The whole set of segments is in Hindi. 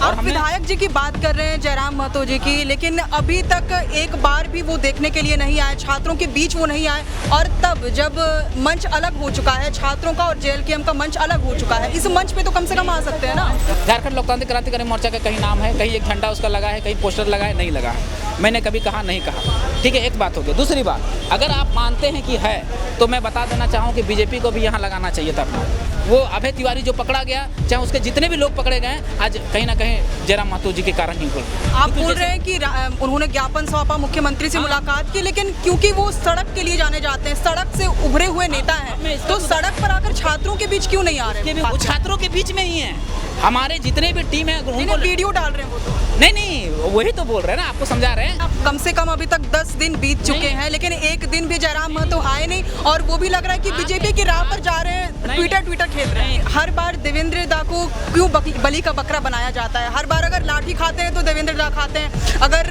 आप विधायक जी की बात कर रहे हैं, जयराम महतो जी की, लेकिन अभी तक एक बार भी वो देखने के लिए नहीं आए, छात्रों के बीच वो नहीं आए। और तब जब मंच अलग हो चुका है, छात्रों का और जेएलकेएम का मंच अलग हो चुका है, इस मंच पे तो कम से कम आ सकते हैं ना। झारखंड लोकतांत्रिक क्रांतिकारी मोर्चा का कहीं नाम है, कहीं एक झंडा उसका लगा है, कहीं पोस्टर लगा है, नहीं लगा है। मैंने कभी कहा नहीं कहा, ठीक है, एक बात हो गई। दूसरी बात, अगर आप मानते हैं कि है तो मैं बता देना चाहूँ कि बीजेपी को भी यहाँ लगाना चाहिए था अपना। वो अभय तिवारी जो पकड़ा गया, चाहे उसके जितने भी लोग पकड़े गए, आज कहीं ना कहीं जयराम महतो जी के कारण ही हुए। आप बोल रहे हैं कि उन्होंने ज्ञापन सौंपा, मुख्यमंत्री से मुलाकात की, लेकिन क्योंकि वो सड़क के लिए जाने जाते हैं, सड़क से उभरे हुए नेता हैं, तो सड़क पर आकर छात्रों के बीच क्यों नहीं आ रहे? वो छात्रों के बीच में ही है, हमारे जितने भी टीम है उनको वीडियो डाल रहे हैं वो तो। नहीं, वही तो बोल रहे हैं ना, आपको समझा रहे हैं। कम से कम अभी तक 10 दिन बीत चुके हैं, लेकिन एक दिन भी जयराम महतो आए नहीं, और वो भी लग रहा है कि बीजेपी की राह पर जा रहे हैं, ट्विटर खेल रहे हैं। हर बार देवेंद्र दा को क्यों बलि का बकरा बनाया जाता है? हर बार अगर लाठी खाते हैं तो देवेंद्र दा खाते हैं, अगर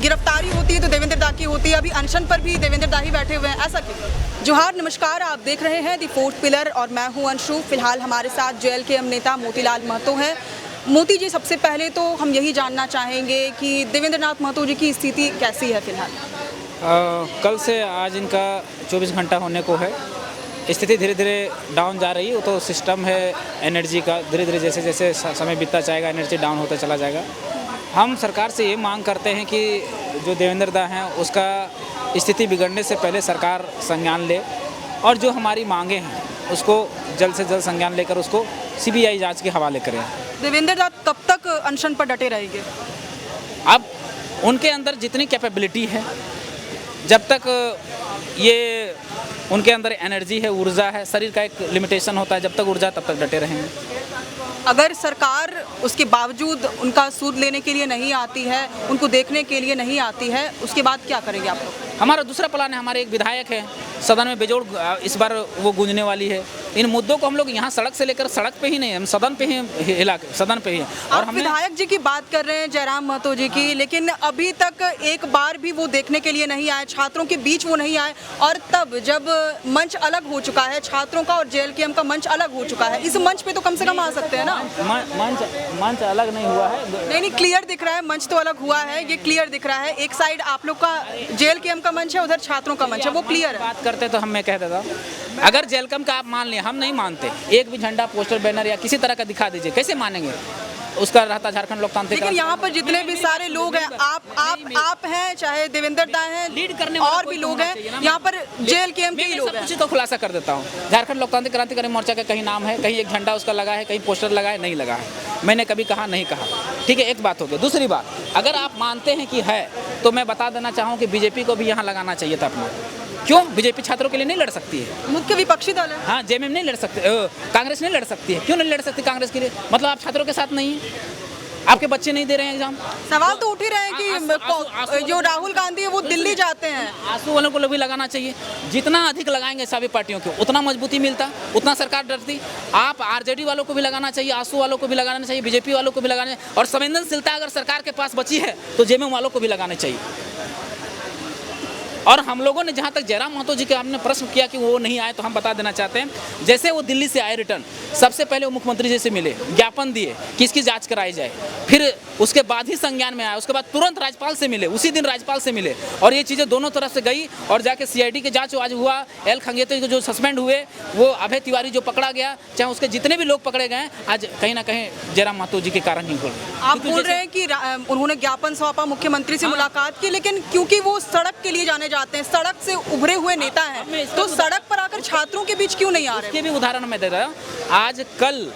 गिरफ्तारी होती है तो देवेंद्र दा की होती है, अभी अनशन पर भी देवेंद्र दा ही बैठे हुए हैं, ऐसा क्यों? जोहार, नमस्कार, आप देख रहे हैं दी फोर्थ पिलर और मैं हूं अंशु। फिलहाल हमारे साथ जेएलकेएम नेता मोतीलाल महतो हैं। मोती जी, सबसे पहले तो हम यही जानना चाहेंगे कि देवेंद्र नाथ महतो जी की स्थिति कैसी है फिलहाल? कल से आज इनका 24 घंटा होने को है। स्थिति धीरे धीरे डाउन जा रही है। वो तो सिस्टम है एनर्जी का, धीरे धीरे जैसे जैसे समय बीतता जाएगा एनर्जी डाउन होता चला जाएगा। हम सरकार से ये मांग करते हैं कि जो देवेंद्र दा हैं उसका स्थिति बिगड़ने से पहले सरकार संज्ञान ले, और जो हमारी मांगे हैं उसको जल्द से जल्द संज्ञान लेकर उसको सीबीआई जांच के हवाले करें। देवेंद्र दा कब तक अनशन पर डटे रहेंगे? अब उनके अंदर जितनी कैपेबिलिटी है, जब तक ये उनके अंदर एनर्जी है, ऊर्जा है, शरीर का एक लिमिटेशन होता है, जब तक ऊर्जा तब तक डटे रहेंगे। अगर सरकार उसके बावजूद उनका सूद लेने के लिए नहीं आती है, उनको देखने के लिए नहीं आती है, उसके बाद क्या करेंगे आप लोग? हमारा दूसरा प्लान है, हमारे एक विधायक है सदन में बेजोड़ इस बार वो गूंजने वाली है। इन मुद्दों को हम लोग यहाँ सड़क से लेकर सड़क पे ही नहीं, हम सदन पे ही सदन पे ही। और हम विधायक जी की बात कर रहे हैं, जयराम महतो जी की, लेकिन अभी तक एक बार भी वो देखने के लिए नहीं आए, छात्रों के बीच वो नहीं आए। और तब जब मंच अलग हो चुका है, छात्रों का और जेएलकेएम का मंच अलग हो चुका है, इस मंच पे तो कम से कम आ सकते हैं ना। मंच अलग नहीं हुआ है। नहीं, क्लियर दिख रहा है, मंच तो अलग हुआ है, ये क्लियर दिख रहा है। एक साइड आप लोग का जेएलकेएम का मंच है, उधर छात्रों का मंच है, वो क्लियर है। बात करते तो हम मैं कह देता, अगर जेएलकेएम का आप मान लिया, हम नहीं मानते, एक भी झंडा, पोस्टर, बैनर या किसी तरह का दिखा दीजिए, कैसे मानेंगे? उसका रहता झारखंड लोकतांत्रिक। लेकिन यहाँ पर जितने भी सारे लोग हैं, आप हैं, चाहे देवेंद्र दा हैं, लीड करने और भी लोग हैं, यहाँ पर जेएलकेएम के ही लोग हैं। कुछ तो खुलासा कर देता हूँ, झारखंड लोकतांत्रिक क्रांतिकारी मोर्चा का कहीं नाम है, कहीं एक झंडा उसका लगा है, कहीं पोस्टर लगा है, नहीं लगा है। मैंने कभी कहा नहीं कहा, ठीक है, एक बात हो गई। दूसरी बात, अगर आप मानते हैं कि है तो मैं बता देना चाहूँ कि बीजेपी को भी यहाँ लगाना चाहिए था अपना। क्यों? बीजेपी छात्रों के लिए नहीं लड़ सकती है? मुख्य विपक्षी दल है। हाँ, जेएमएम नहीं लड़ सकते, कांग्रेस नहीं लड़ सकती है। क्यों नहीं लड़ सकती कांग्रेस के लिए? मतलब आप छात्रों के साथ नहीं है? आपके बच्चे नहीं दे रहे हैं एग्जाम? सवाल तो उठ ही रहे हैं कि जो राहुल गांधी है वो दिल्ली जाते हैं। आंसू वालों को भी लगाना चाहिए। जितना अधिक लगाएंगे सभी पार्टियों को उतना मजबूती मिलता, उतना सरकार डरती। आप आरजेडी वालों को भी लगाना चाहिए, आंसू वालों को भी लगाना चाहिए, बीजेपी वालों को भी लगाना चाहिए, और संवेदनशीलता अगर सरकार के पास बची है तो जेएमएम वालों को भी लगाने चाहिए। और हम लोगों ने जहाँ तक जयराम महतो जी के हमने प्रश्न किया कि वो नहीं आए, तो हम बता देना चाहते हैं, जैसे वो दिल्ली से आए रिटर्न, सबसे पहले वो मुख्यमंत्री जी से मिले, ज्ञापन दिए कि इसकी जांच कराई जाए, फिर उसके बाद ही संज्ञान में आया, उसके बाद तुरंत राज्यपाल से मिले, उसी दिन राज्यपाल से मिले, और ये चीज़ें दोनों तरफ से गई, और जाके सीआईडी के जांच आज हुआ। एल खंगेते जो सस्पेंड हुए, वो अभय तिवारी जो पकड़ा गया, चाहे उसके जितने भी लोग पकड़े गए, आज कहीं ना कहीं जयराम महतो जी के कारण ही हुए। आप बोल रहे हैं कि उन्होंने ज्ञापन सौंपा, मुख्यमंत्री से मुलाकात की, लेकिन क्योंकि वो सड़क के लिए जाने जाते हैं, सड़क से उभरे हुए नेता हैं, तो सड़क पर आकर छात्रों के बीच क्यों नहीं आ रहे? इसके भी उदाहरण मैं दे रहा हूँ। आज कल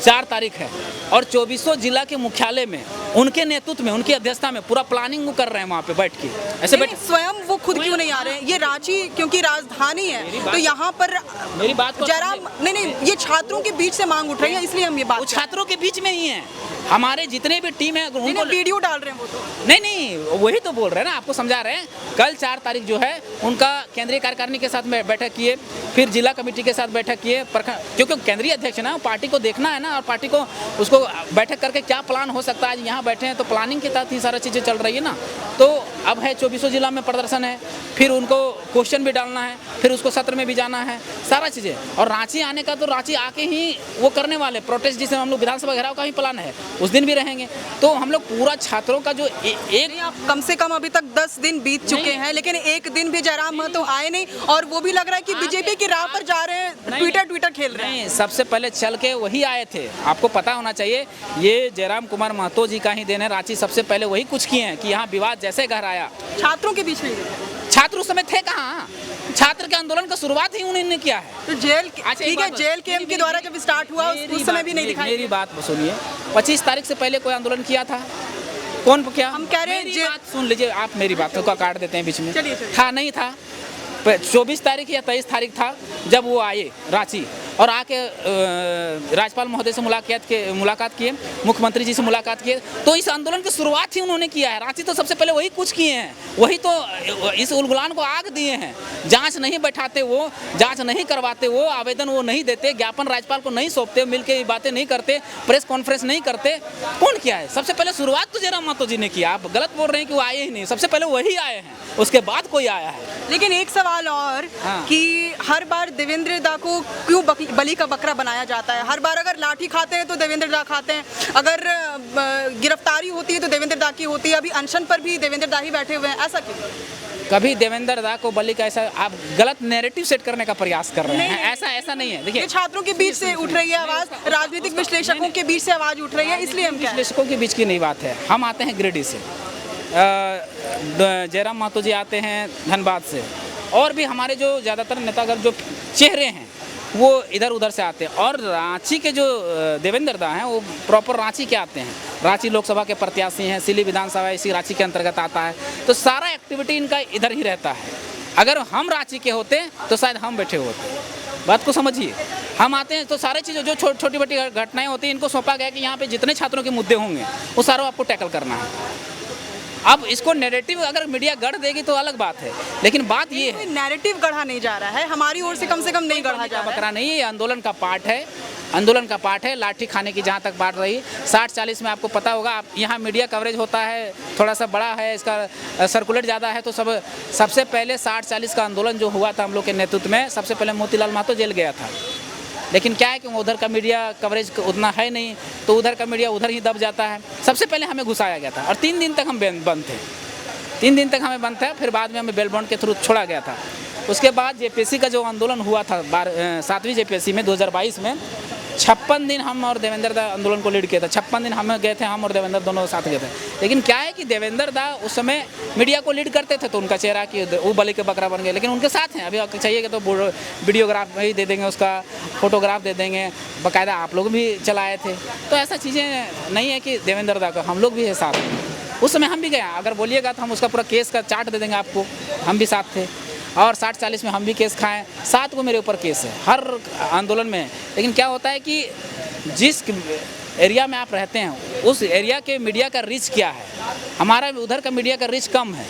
4 तारीख है और 24 जिला के मुख्यालय में उनके नेतृत्व में, उनकी अध्यक्षता में पूरा प्लानिंग वो कर रहे हैं वहाँ पे बैठ के। ऐसे बैठ स्वयं वो खुद क्यों नहीं आ रहे हैं? ये रांची क्योंकि राजधानी है, तो यहाँ पर मेरी बात जयराम नहीं, ये छात्रों के बीच से मांग उठ रही है, इसलिए हम ये बात। छात्रों के बीच में ही है, हमारे जितने भी टीम है उनको वीडियो डाल रहे हैं वो तो। नहीं, वही तो बोल रहे हैं ना, आपको समझा रहे हैं। कल 4 तारीख जो है उनका केंद्रीय कार्यकारिणी के साथ में बैठक किए, फिर जिला कमेटी के साथ बैठक किए, क्योंकि केंद्रीय अध्यक्ष ना, पार्टी को देखना है ना, ना, और पार्टी को उसको बैठक करके क्या प्लान हो सकता है। आज यहाँ बैठे हैं तो प्लानिंग के तहत ही सारा चीज़ें चल रही है ना। तो अब है 24 जिला में प्रदर्शन है, फिर उनको क्वेश्चन भी डालना है, फिर उसको सत्र में भी जाना है, सारा चीज़ें। और रांची आने का तो रांची आके ही वो करने वाले प्रोटेस्ट, जिसे हम लोग विधानसभा घेराव का ही प्लान है, उस दिन भी रहेंगे। तो हम लोग पूरा छात्रों का जो एक कम से कम अभी तक 10 दिन बीत चुके हैं, लेकिन एक दिन भी जयराम महतो आए नहीं, और वो भी लग रहा है कि बीजेपी की राह पर जा रहे हैं, ट्विटर खेल रहे हैं। नहीं, सबसे पहले चल के वही आए थे। आपको पता होना चाहिए, ये जयराम कुमार महतो जी का ही देन है। रांची सबसे पहले वही कुछ किए हैं कि यहाँ विवाद जैसे गहराया, छात्रों के बीच में छात्र उस समय थे कहाँ? छात्र के आंदोलन का शुरुआत ही उन्होंने किया है। तो जेल, ठीक है, जेल के एम के द्वारा जब स्टार्ट हुआ उस समय भी नहीं दिखाई। मेरी बात सुनिए, 25 तारीख से पहले कोई आंदोलन किया था? कौन क्या? हम कह रहे हैं, मेरी बात सुन लीजिए, आप मेरी बातों का काट देते हैं बीच में। चलिए। था नहीं था? 24 तारीख या 23 तारीख था जब वो आए रांची, और आके राज्यपाल महोदय से मुलाकात किए, मुख्यमंत्री जी से मुलाकात किए। तो इस आंदोलन की शुरुआत ही उन्होंने किया है। रांची तो सबसे पहले वही कुछ किए हैं, वही तो इस उलगुलान को आग दिए हैं। जांच नहीं बैठाते वो, जांच नहीं करवाते वो, आवेदन वो नहीं देते, ज्ञापन राज्यपाल को नहीं सौंपते, मिलकर बातें नहीं करते, प्रेस कॉन्फ्रेंस नहीं करते। कौन किया है? सबसे पहले शुरुआत तो जयराम महतो जी ने किया। आप गलत बोल रहे हैं कि वो आए ही नहीं, सबसे पहले वही आए हैं, उसके बाद कोई आया है। लेकिन एक सवाल और, हाँ। कि हर बार देवेंद्र दा को क्यों बलि का बकरा बनाया जाता है? हर बार अगर लाठी खाते हैं तो देवेंद्र दा खाते हैं, अगर गिरफ्तारी होती है तो देवेंद्र दा की होती है, अभी अनशन पर भी देवेंद्र दा ही बैठे हुए हैं, ऐसा क्यों? कभी देवेंद्र दा को बलि का, ऐसा आप गलत नैरेटिव सेट करने का प्रयास कर रहे हैं। ऐसा नहीं है। देखिए, छात्रों के बीच से उठ रही है आवाज, राजनीतिक विश्लेषकों के बीच से आवाज उठ रही है, इसलिए हम विश्लेषकों के बीच की नहीं बात है। हम आते हैं गिरिडीह से, जयराम महतो जी आते हैं धनबाद से, और भी हमारे जो ज़्यादातर नेतागण जो चेहरे हैं वो इधर उधर से आते हैं। और रांची के जो देवेंद्र दा हैं वो प्रॉपर रांची के आते हैं, रांची लोकसभा के प्रत्याशी हैं, सिली विधानसभा इसी रांची के अंतर्गत आता है। तो सारा एक्टिविटी इनका इधर ही रहता है। अगर हम रांची के होते तो शायद हम बैठे होते। बात को समझिए, हम आते हैं तो सारी चीज़ें जो छोटी मोटी घटनाएं होती हैं, इनको सौंपा गया कि यहाँ पे जितने छात्रों के मुद्दे होंगे वो सारों आपको टैकल करना है। अब इसको नैरेटिव अगर मीडिया गढ़ देगी तो अलग बात है, लेकिन बात ये है, नैरेटिव गढ़ा नहीं जा रहा है हमारी ओर से, कम नहीं गढ़ा जा रहा। बकरा नहीं है, आंदोलन का पार्ट है, आंदोलन का पार्ट है। लाठी खाने की जहाँ तक बात रही, 60-40 में आपको पता होगा, आप यहाँ मीडिया कवरेज होता है, थोड़ा सा बड़ा है, इसका सर्कुलेट ज़्यादा है। तो सबसे पहले 60-40 का आंदोलन जो हुआ था हम लोग के नेतृत्व में, सबसे पहले मोतीलाल महतो जेल गया था। लेकिन क्या है कि उधर का मीडिया कवरेज उतना है नहीं, तो उधर का मीडिया उधर ही दब जाता है। सबसे पहले हमें घुसाया गया था, और 3 दिन तक हम बंद थे, 3 दिन तक हमें बंद था। फिर बाद में हमें बेल बॉन्ड के थ्रू छोड़ा गया था। उसके बाद जेपीएससी का जो आंदोलन हुआ था 7वीं जेपीएससी में 2022 में, 56 दिन हम और देवेंद्र दा आंदोलन को लीड किया था। 56 दिन हम गए थे, हम और देवेंद्र दोनों साथ गए थे। लेकिन क्या है कि देवेंद्र दा उस समय मीडिया को लीड करते थे, तो उनका चेहरा कि वो बलि के बकरा बन गए। लेकिन उनके साथ हैं, अभी चाहिएगा तो वीडियोग्राफ भी दे देंगे, उसका फोटोग्राफ दे देंगे, बाकायदा आप लोग भी चलाए थे। तो ऐसा चीज़ें नहीं है कि देवेंद्र दा का, हम लोग भी है साथ में। उस समय हम भी गए, अगर बोलिएगा तो हम उसका पूरा केस का चार्ट दे देंगे आपको, हम भी साथ थे। और 60-40 में हम भी केस खाएं, 7 को मेरे ऊपर केस है हर आंदोलन में। लेकिन क्या होता है कि जिस एरिया में आप रहते हैं उस एरिया के मीडिया का रीच क्या है, हमारा उधर का मीडिया का रीच कम है,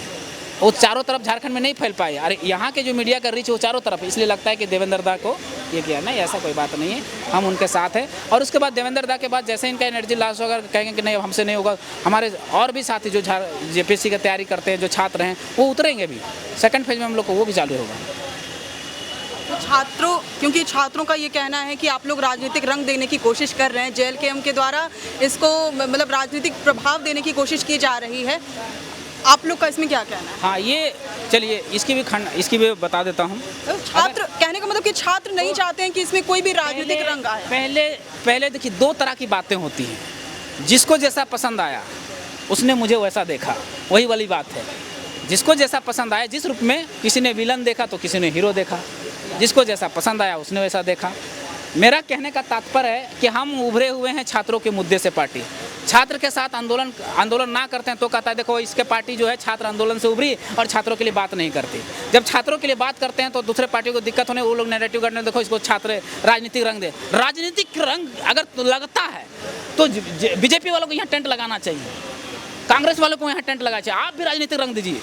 वो चारों तरफ झारखंड में नहीं फैल पाए। अरे यहाँ के जो मीडिया का रीच वो चारों तरफ, इसलिए लगता है कि देवेंद्र दा को ये किया। नहीं, ऐसा कोई बात नहीं है, हम उनके साथ हैं। और उसके बाद देवेंद्र दा के बाद जैसे इनका एनर्जी लॉस होगा, कहेंगे कि नहीं हमसे नहीं होगा, हमारे और भी साथी जो जेपीएससी की तैयारी करते हैं, जो छात्र हैं, वो उतरेंगे भी। सेकंड फेज में हम लोग को वो भी चालू होगा। छात्रों, क्योंकि छात्रों का ये कहना है कि आप लोग राजनीतिक रंग देने की कोशिश कर रहे हैं, जेल के एम के द्वारा इसको मतलब राजनीतिक प्रभाव देने की कोशिश की जा रही है, आप लोग का इसमें क्या कहना है? हाँ, ये चलिए इसकी भी बता देता हूँ। छात्र कहने का मतलब कि छात्र नहीं चाहते हैं कि इसमें कोई भी राजनीतिक रंग आए। पहले देखिए, 2 तरह की बातें होती हैं। जिसको जैसा पसंद आया उसने मुझे वैसा देखा, वही वाली बात है। जिसको जैसा पसंद आया, जिस रूप में किसी ने विलन देखा तो किसी ने हीरो देखा, जिसको जैसा पसंद आया उसने वैसा देखा। मेरा कहने का तात्पर्य है कि हम उभरे हुए हैं छात्रों के मुद्दे से। पार्टी छात्र के साथ आंदोलन ना करते हैं तो कहता है देखो इसके पार्टी जो है छात्र आंदोलन से उभरी और छात्रों के लिए बात नहीं करती। जब छात्रों के लिए बात करते हैं तो दूसरे पार्टी को दिक्कत होने, वो लोग नैरेटिव करने, देखो इसको छात्र राजनीतिक रंग दे। राजनीतिक रंग अगर लगता है तो बीजेपी वालों को यहाँ टेंट लगाना चाहिए, कांग्रेस वालों को यहाँ टेंट लगाना चाहिए। आप भी राजनीतिक रंग दीजिए,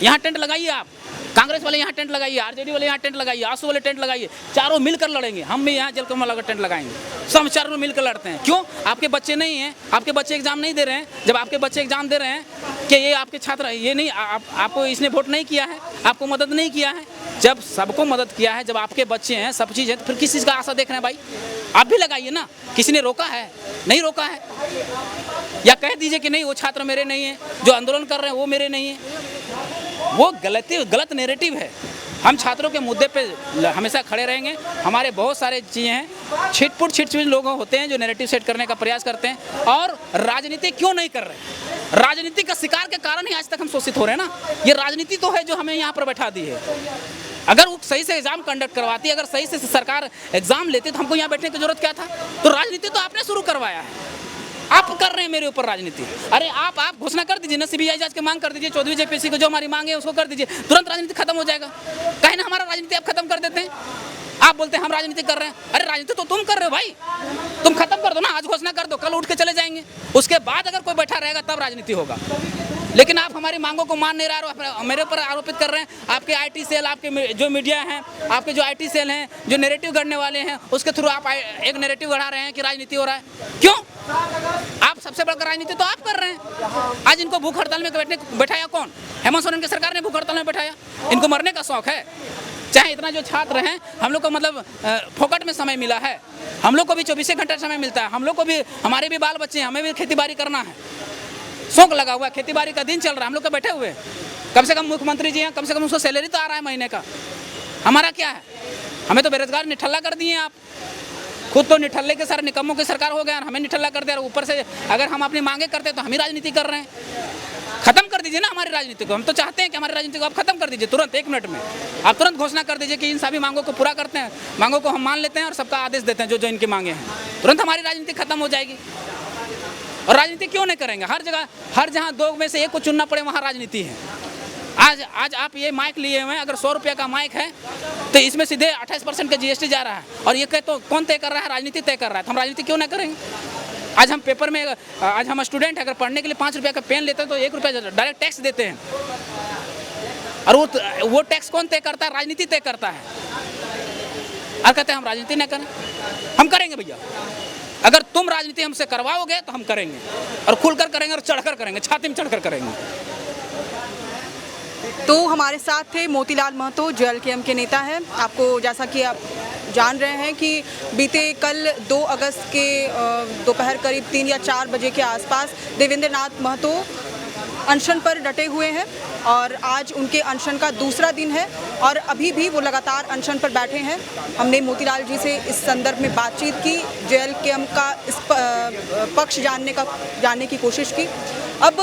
यहाँ टेंट लगाइए आप। कांग्रेस वाले यहाँ टेंट लगाइए, आरजेडी वाले यहाँ टेंट लगाइए, आसू वाले टेंट लगाइए, चारों मिलकर लड़ेंगे। हम भी यहाँ जलकमल का टेंट लगाएंगे, सब चारों मिलकर लड़ते हैं। क्यों? आपके बच्चे नहीं हैं, आपके बच्चे एग्जाम नहीं दे रहे हैं। जब आपके बच्चे एग्जाम दे रहे हैं कि ये आपके छात्र, ये नहीं आपको इसने वोट नहीं किया है, आपको मदद नहीं किया है। जब सबको मदद किया है, जब आपके बच्चे हैं, सब चीज़ है, तो फिर किस चीज़ का आशा देख रहे हैं भाई? आप भी लगाइए ना। किसी ने रोका है? नहीं रोका है। या कह दीजिए कि नहीं वो छात्र मेरे नहीं है, जो आंदोलन कर रहे हैं वो मेरे नहीं है। वो गलत नैरेटिव है। हम छात्रों के मुद्दे पे हमेशा खड़े रहेंगे। हमारे बहुत सारे चीज़ें हैं, छिटपुट लोग होते हैं जो नैरेटिव सेट करने का प्रयास करते हैं और राजनीति क्यों नहीं कर रहे। राजनीति का शिकार के कारण ही आज तक हम शोषित हो रहे हैं ना। ये राजनीति तो है जो हमें यहाँ पर बैठा दी है। अगर वो सही से एग्जाम कंडक्ट करवाती, अगर सही से सरकार एग्जाम लेती तो हमको यहाँ बैठने की जरूरत क्या था? तो राजनीति तो आपने शुरू करवाया है, आप कर रहे हैं मेरे ऊपर राजनीति। अरे आप घोषणा कर दीजिए ना, सीबीआई जांच की मांग कर दीजिए, चौधरी जेपीसी को जो हमारी मांग है उसको कर दीजिए, तुरंत राजनीति खत्म हो जाएगा। कहीं ना हमारा राजनीति आप खत्म कर देते हैं। आप बोलते हैं हम राजनीति कर रहे हैं, अरे राजनीति तो तुम कर रहे हो भाई, तुम खत्म कर दो ना, आज घोषणा कर दो, कल उठ के चले जाएंगे। उसके बाद अगर कोई बैठा रहेगा तब राजनीति होगा। लेकिन आप हमारी मांगों को मान नहीं रहे, मेरे ऊपर आरोपित कर रहे हैं। आपके आईटी सेल, आपके जो मीडिया हैं, आपके जो आईटी सेल हैं, जो नैरेटिव गढ़ने वाले हैं, उसके थ्रू आप एक नैरेटिव गढ़ा रहे हैं कि राजनीति हो रहा है। क्यों? आप सबसे बढ़कर राजनीति तो आप कर रहे हैं। आज इनको भूख हड़ताल में बैठाया कौन? हेमंत सोरेन की सरकार ने भूख हड़ताल में बैठाया। इनको मरने का शौक है। चाहे इतना जो छात्र हैं, हम लोग को मतलब फोकट में समय मिला है, हम लोग को भी 24 घंटा समय मिलता है, हम लोग को भी, हमारे भी बाल बच्चे हैं, हमें भी खेती बाड़ी करना है, शौक लगा हुआ है, खेती बाड़ी का दिन चल रहा है, हम लोग को बैठे हुए। कम से कम मुख्यमंत्री जी हैं, कम से कम उसको सैलरी तो आ रहा है महीने का। हमारा क्या है? हमें तो बेरोजगार निठल्ला कर दिए आप। खुद तो निठल्ले के सारे निकम्मों की सरकार हो गया, हमें निठल्ला कर दिया। ऊपर से अगर हम अपनी मांगे करते तो हम ही राजनीति कर रहे हैं। खत्म कर दीजिए ना हमारी राजनीति को। हम तो चाहते हैं कि हमारी राजनीति को आप खत्म कर दीजिए तुरंत, 1 मिनट में। आप तुरंत घोषणा कर दीजिए कि इन सभी मांगों को पूरा करते हैं, मांगों को हम मान लेते हैं और सबका आदेश देते हैं जो इनकी मांगे हैं। तुरंत हमारी राजनीति खत्म हो जाएगी। और राजनीति क्यों नहीं करेंगे? हर जगह, हर जहाँ 2 में से 1 को चुनना पड़े वहाँ राजनीति है। आज आप ये माइक लिए हुए हैं, अगर 100 रुपये का माइक है तो इसमें सीधे 28% का जीएसटी जा रहा है। और ये तो कौन तय कर रहा है? राजनीति तय कर रहा है। तो हम राजनीति क्यों ना करेंगे? आज हम पेपर में, आज हम स्टूडेंट अगर पढ़ने के लिए 5 रुपये का पेन लेते हैं तो 1 रुपया डायरेक्ट टैक्स देते हैं। और वो टैक्स कौन तय करता है? राजनीति तय करता है। और कहते हैं हम राजनीति ना करें। हम करेंगे भैया। अगर तुम राजनीति हमसे करवाओगे तो हम करेंगे, और खुलकर करेंगे और चढ़कर करेंगे, छाती में चढ़कर करेंगे। तो हमारे साथ थे मोतीलाल महतो, जेएलकेएम के नेता हैं। आपको जैसा कि आप जान रहे हैं कि बीते कल 2 अगस्त के दोपहर करीब 3 या 4 बजे के आसपास देवेंद्र नाथ महतो अनशन पर डटे हुए हैं और आज उनके अनशन का दूसरा दिन है और अभी भी वो लगातार अनशन पर बैठे हैं। हमने मोतीलाल जी से इस संदर्भ में बातचीत की, जेएलकेएम का इस पक्ष जानने की कोशिश की। अब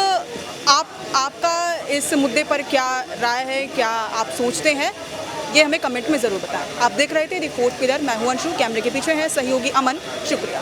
आपका इस मुद्दे पर क्या राय है, क्या आप सोचते हैं, ये हमें कमेंट में ज़रूर बताएं। आप देख रहे थे द फोर्थ पिलर, मैं हूं अंशु, कैमरे के पीछे है सहयोगी अमन। शुक्रिया।